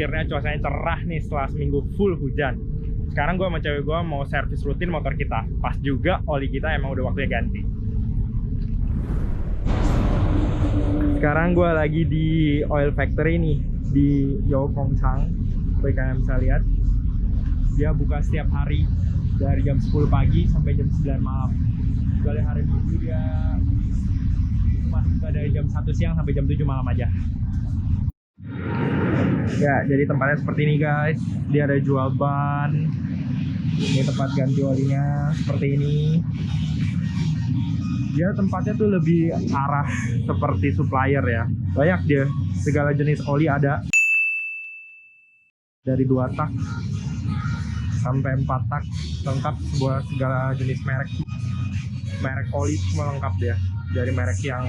akhirnya cuacanya cerah nih setelah seminggu full hujan. Sekarang gue sama cewek gue mau servis rutin motor kita. Pas juga oli kita emang udah waktunya ganti. Sekarang gue lagi di oil factory nih, di Yogyakarta. Seperti kalian bisa lihat, dia buka setiap hari dari jam 10 pagi sampai jam 9 malam. Kecuali hari Minggu dia masih buka dari jam 1 siang sampai jam 7 malam aja. Ya, jadi tempatnya seperti ini guys. Dia ada jual ban. Ini tempat ganti olinya seperti ini. Dia tempatnya tuh lebih arah seperti supplier ya. Banyak dia, segala jenis oli ada. Dari 2 tak sampai 4 tak, lengkap buat segala jenis merek. Merek oli semua lengkap dia. Dari merek yang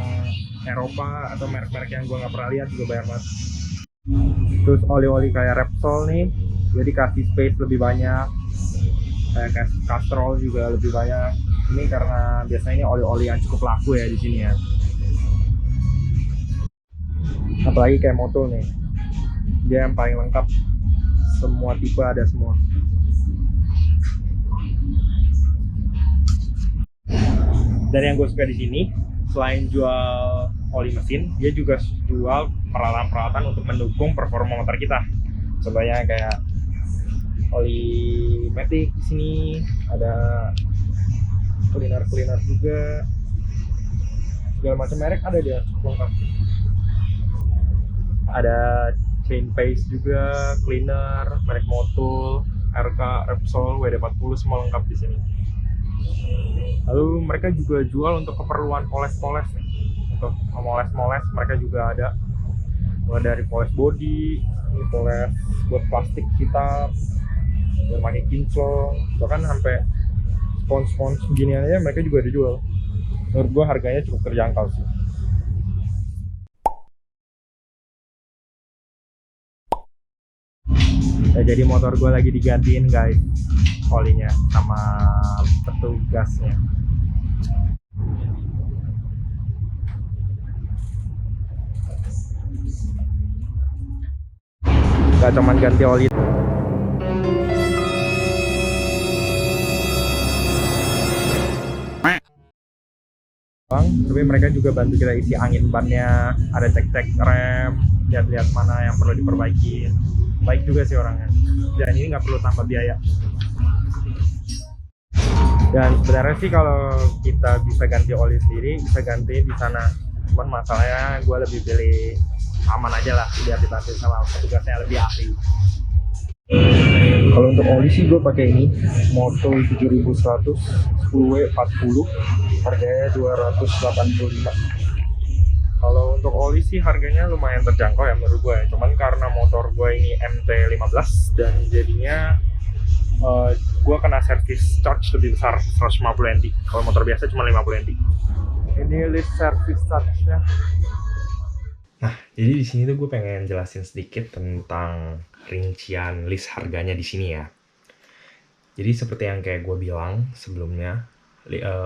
Eropa atau merek-merek yang gue nggak pernah lihat juga banyak banget. Terus oli-oli kayak Repsol nih, jadi kasih space lebih banyak. Kayak Castrol juga lebih banyak. Ini karena biasanya ini oli-oli yang cukup laku ya di sini ya. Apalagi kayak motor nih, dia yang paling lengkap. Semua tipe ada semua. Dan yang gue suka di sini, selain jual oli mesin, dia juga jual peralatan-peralatan untuk mendukung performa motor kita. Contohnya kayak oli matic di sini, ada cleaner juga, segala macam merek ada dia, cukup lengkap. Ada chain paste juga, cleaner, merek Motul, RK, Repsol, WD-40 semua lengkap di sini. Lalu mereka juga jual untuk keperluan poles-poles nih. Untuk memoles-moles mereka juga ada. Mulai dari poles body, ini poles buat plastik kita, bermain kinclong, bahkan sampai spons-spons beginian aja mereka juga dijual. Menurut gua harganya cukup terjangkau sih. Ya, jadi motor gue lagi digantiin guys, olinya sama petugasnya. Gak cuman ganti oli, tapi mereka juga bantu kita isi angin bannya, ada cek-cek rem, lihat-lihat mana yang perlu diperbaiki. Baik juga sih orangnya, dan ini nggak perlu tambah biaya. Dan sebenarnya sih kalau kita bisa ganti oli sendiri, bisa ganti di sana. Cuman masalahnya gue lebih pilih aman aja lah, biar dibantu sama petugasnya lebih ahli. Kalau untuk oli sih gue pakai ini Moto 7100 10W40, harganya 285. Kalau untuk oli sih harganya lumayan terjangkau ya menurut gue. Cuman karena motor gue ini MT15 dan jadinya gue kena service charge lebih besar, 150 NT. Kalau motor biasa cuma 50 NT. Ini list service charge-nya. Nah, jadi di sini tuh gue pengen jelasin sedikit tentang rincian list harganya di sini ya. Jadi seperti yang kayak gue bilang sebelumnya,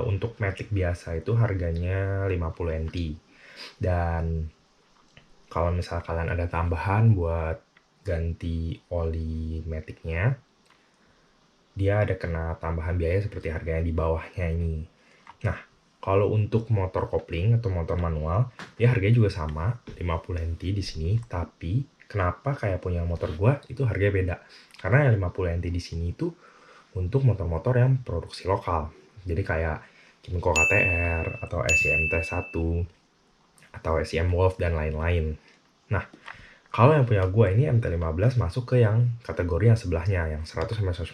untuk Matic biasa itu harganya 50 NT. Dan kalau misal kalian ada tambahan buat ganti oli Matic-nya, dia ada kena tambahan biaya seperti harganya di bawahnya ini. Nah, kalau untuk motor kopling atau motor manual, dia harganya juga sama 50 NT di sini, tapi kenapa kayak punya motor gua itu harganya beda? Karena yang 50 NT di sini itu untuk motor-motor yang produksi lokal. Jadi kayak Kymco KTR atau SIM T1 atau SIM Wolf dan lain-lain. Nah, kalau yang punya gue ini MT15 masuk ke yang kategori yang sebelahnya, yang 100-150.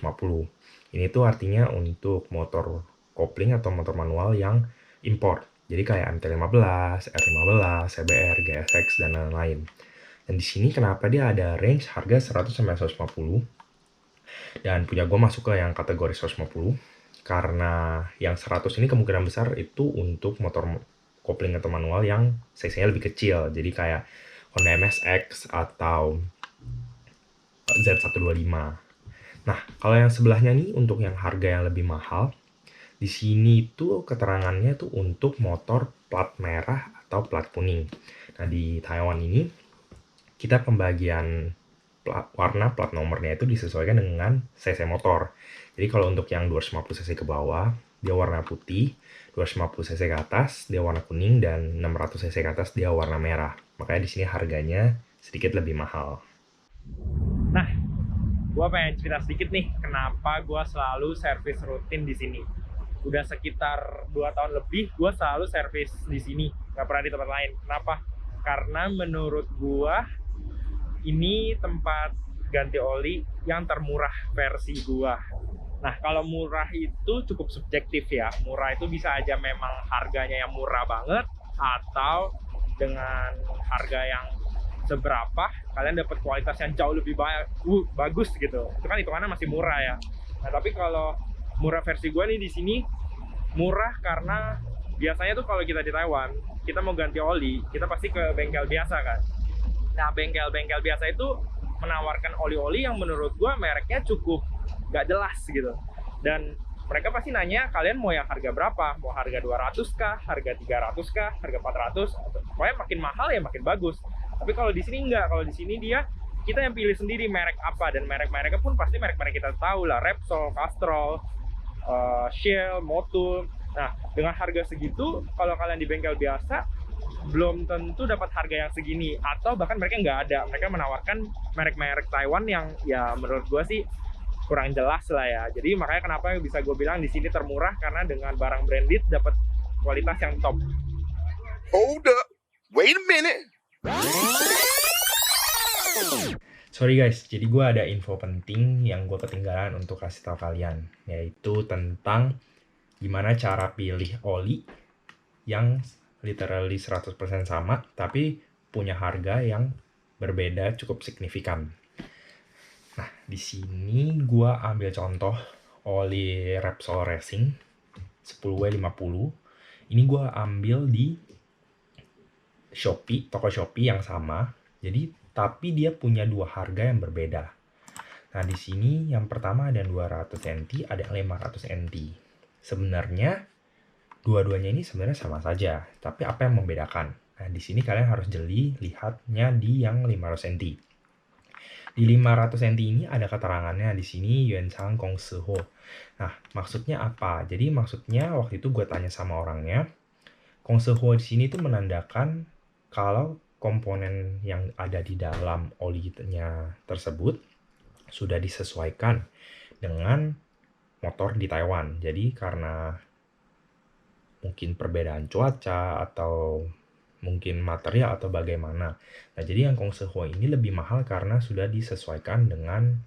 Ini tuh artinya untuk motor kopling atau motor manual yang import. Jadi kayak MT15, R15, CBR, GSX, dan lain-lain. Dan di sini kenapa dia ada range harga 100-150? Dan punya gue masuk ke yang kategori 150. Karena yang 100 ini kemungkinan besar itu untuk motor kopling atau manual yang cc-nya lebih kecil. Jadi kayak Honda MSX atau Z125. Nah, kalau yang sebelahnya nih untuk yang harga yang lebih mahal, di sini tuh keterangannya tuh untuk motor plat merah atau plat kuning. Nah, di Taiwan ini kita pembagian warna plat nomornya itu disesuaikan dengan cc motor. Jadi kalau untuk yang 250 cc ke bawah, dia warna putih, 250 cc ke atas dia warna kuning, dan 600 cc ke atas dia warna merah. Makanya di sini harganya sedikit lebih mahal. Nah, gue pengen cerita sedikit nih, kenapa gue selalu servis rutin di sini. Udah sekitar 2 tahun lebih gue selalu servis di sini, nggak pernah di tempat lain. Kenapa? Karena menurut gue ini tempat ganti oli yang termurah versi gue. Nah, kalau murah itu cukup subjektif ya. Murah itu bisa aja memang harganya yang murah banget, atau dengan harga yang seberapa kalian dapat kualitas yang jauh lebih bagus gitu. Itu kan hitungannya masih murah ya. Nah, tapi kalau murah versi gue nih di sini murah karena biasanya tuh kalau kita di Taiwan, kita mau ganti oli, kita pasti ke bengkel biasa kan. Nah, bengkel-bengkel biasa itu menawarkan oli-oli yang menurut gue mereknya cukup gak jelas gitu. Dan mereka pasti nanya, kalian mau yang harga berapa? Mau harga 200 kah? Harga 300 kah? Harga 400? Pokoknya makin mahal ya makin bagus. Tapi kalau di sini enggak. Kalau di sini kita yang pilih sendiri merek apa, dan merek-mereknya pun pasti merek-merek kita tahu lah, Repsol, Castrol, Shell, Motul. Nah, dengan harga segitu, kalau kalian di bengkel biasa, belum tentu dapat harga yang segini, atau bahkan mereka nggak ada. Mereka menawarkan merek-merek Taiwan yang ya menurut gue sih kurang jelas lah ya. Jadi makanya kenapa bisa gue bilang di sini termurah, karena dengan barang branded dapat kualitas yang top. Hold up, wait a minute. Sorry guys, jadi gue ada info penting yang gue ketinggalan untuk kasih tahu kalian, yaitu tentang gimana cara pilih oli yang literally 100% sama, tapi punya harga yang berbeda cukup signifikan. Nah, di sini gue ambil contoh oli Repsol Racing 10W50. Ini gue ambil di Shopee, toko Shopee yang sama. Jadi, tapi dia punya dua harga yang berbeda. Nah, di sini yang pertama ada 200 NT, ada 500 NT. Sebenarnya dua-duanya ini sebenarnya sama saja, tapi apa yang membedakan? Nah, di sini kalian harus jeli lihatnya di yang 500 NT. Di 500 NT ini ada keterangannya di sini Yuancang Gong Siho. Nah, maksudnya apa? Jadi maksudnya waktu itu gue tanya sama orangnya, Gong Siho di sini tuh menandakan kalau komponen yang ada di dalam olinya tersebut sudah disesuaikan dengan motor di Taiwan. Jadi karena mungkin perbedaan cuaca atau mungkin material atau bagaimana. Nah, jadi yang Gong Siho ini lebih mahal karena sudah disesuaikan dengan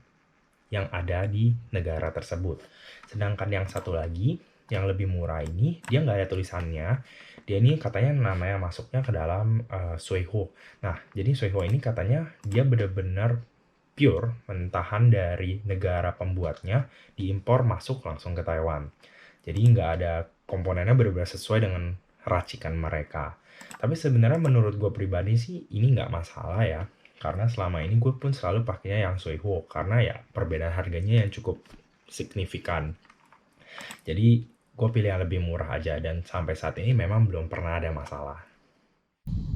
yang ada di negara tersebut. Sedangkan yang satu lagi, yang lebih murah ini, dia nggak ada tulisannya. Dia ini katanya namanya masuknya ke dalam Suiho. Nah, jadi Suiho ini katanya dia benar-benar pure, mentahan dari negara pembuatnya, diimpor masuk langsung ke Taiwan. Jadi nggak ada komponennya benar-benar sesuai dengan racikan mereka. Tapi sebenarnya menurut gue pribadi sih ini nggak masalah ya. Karena selama ini gue pun selalu pakainya yang Suiho. Karena ya perbedaan harganya yang cukup signifikan. Jadi gue pilih yang lebih murah aja, dan sampai saat ini memang belum pernah ada masalah.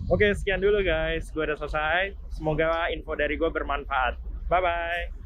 Oke, sekian dulu guys. Gue udah selesai. Semoga info dari gue bermanfaat. Bye-bye.